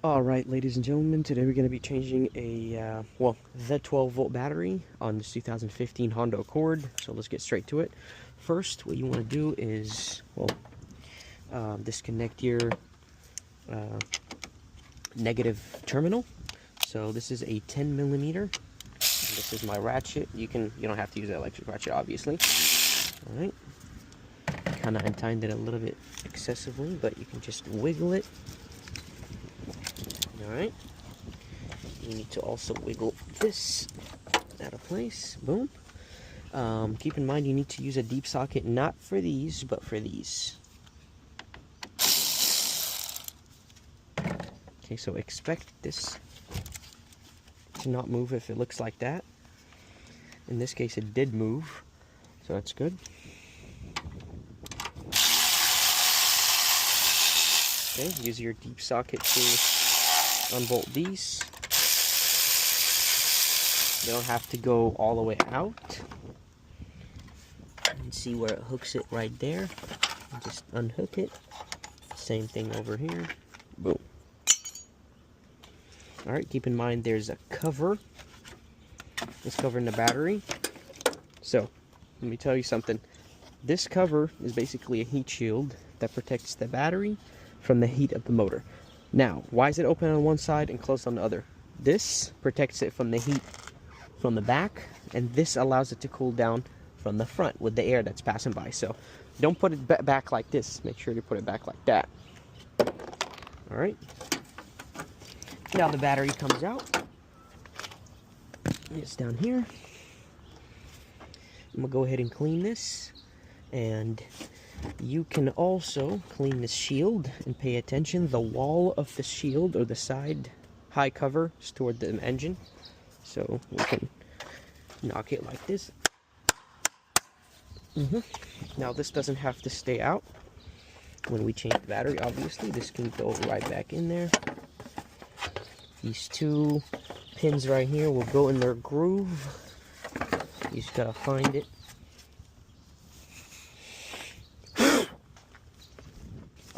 Alright, ladies and gentlemen, today we're going to be changing the 12-volt battery on this 2015 Honda Accord. So let's get straight to it. First, what you want to do is, disconnect your negative terminal. So this is a 10 millimeter. This is my ratchet. You don't have to use that electric ratchet, obviously. Alright. Kind of untied it a little bit excessively, but you can just wiggle it. Alright, you need to also wiggle this out of place. Boom. Keep in mind you need to use a deep socket, not for these, but for these. Okay, so expect this to not move if it looks like that. In this case, it did move, so that's good. Okay, use your deep socket to unbolt these. You don't have to go all the way out. You can see where it hooks it right there. Just unhook it. Same thing over here. Boom. Alright, keep in mind there's a cover. It's covering the battery. So, let me tell you something. This cover is basically a heat shield that protects the battery from the heat of the motor. Now, why is it open on one side and closed on the other? This protects it from the heat from the back, and this allows it to cool down from the front with the air that's passing by. So, don't put it back like this. Make sure to put it back like that. Alright. Now the battery comes out. It's down here. I'm going to go ahead and clean this. And you can also clean the shield and pay attention. The wall of the shield, or the side high cover, is toward the engine. So we can knock it like this. Now this doesn't have to stay out. When we change the battery, obviously, this can go right back in there. These two pins right here will go in their groove. You just gotta find it.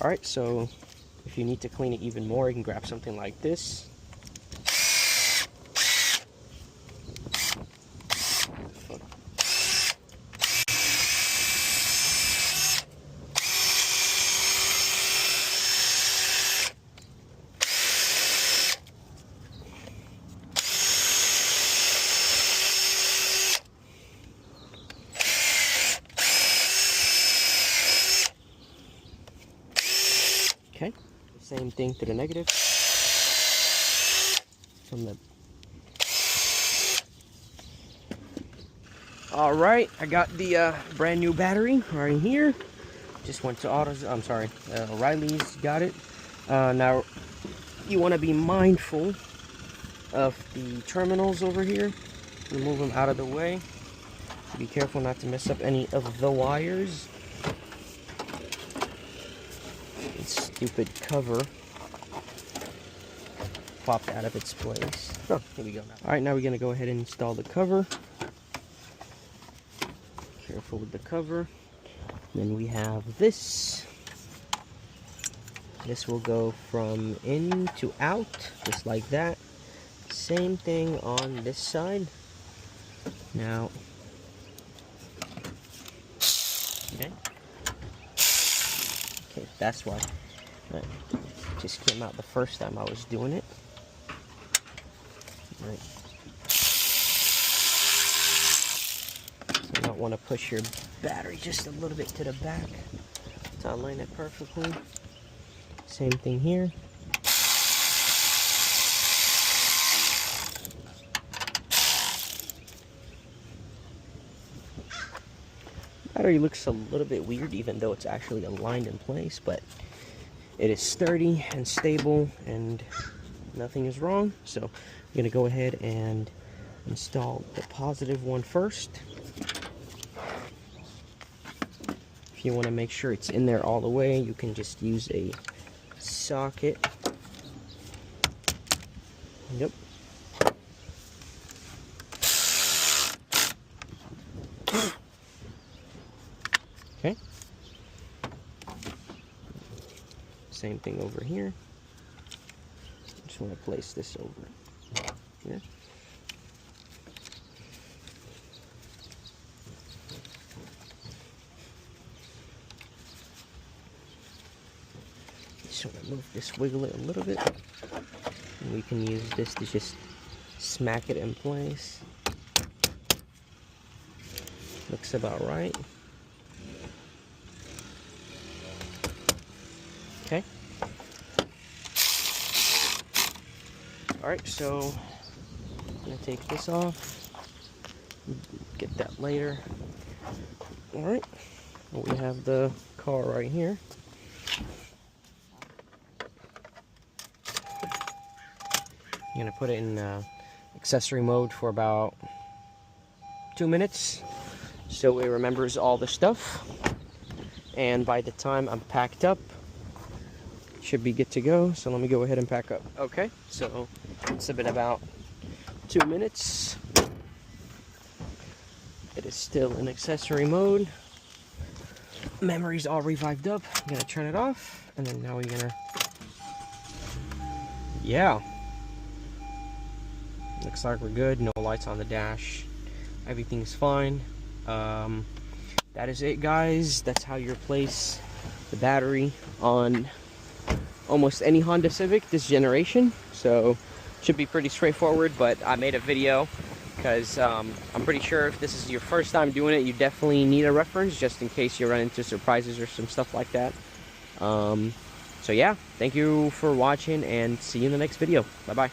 Alright, so if you need to clean it even more, you can grab something like this. Okay, same thing to the negative. From the. All right, I got the brand new battery right here. Just went to O'Reilly's. Got it. Now you want to be mindful of the terminals over here. Remove them out of the way. Be careful not to mess up any of the wires. Stupid cover popped out of its place. Oh, here we go now. Alright, now we're going to go ahead and install the cover. Careful with the cover. Then we have this. This will go from in to out, just like that. Same thing on this side. Now, okay, that's why. It just came out the first time I was doing it. Right. So you don't want to push your battery just a little bit to the back to align it perfectly. Same thing here. Battery looks a little bit weird even though it's actually aligned in place, but it is sturdy and stable and nothing is wrong. So I'm going to go ahead and install the positive one first. If you want to make sure it's in there all the way, you can just use a socket. Yep. Okay. Same thing over here. just want to place this over here. Just want to move this, wiggle it a little bit. And we can use this to just smack it in place. Looks about right. Okay. Alright, so I'm going to take this off. Get that later. Alright. We have the car right here. I'm going to put it in accessory mode for about 2 minutes so it remembers all the stuff. And by the time I'm packed up, should be good to go. So let me go ahead and pack up. Okay, so it's been about 2 minutes. It is still in accessory mode. Memory's all revived up. I'm gonna turn it off, and then now we're gonna, yeah, looks like we're good. No lights on the dash. Everything's fine. That is it, guys. That's how you replace the battery on almost any Honda Civic this generation. So should be pretty straightforward, but I made a video because I'm pretty sure if this is your first time doing it, you definitely need a reference just in case you run into surprises or some stuff like that. So yeah, thank you for watching and see you in the next video. Bye bye.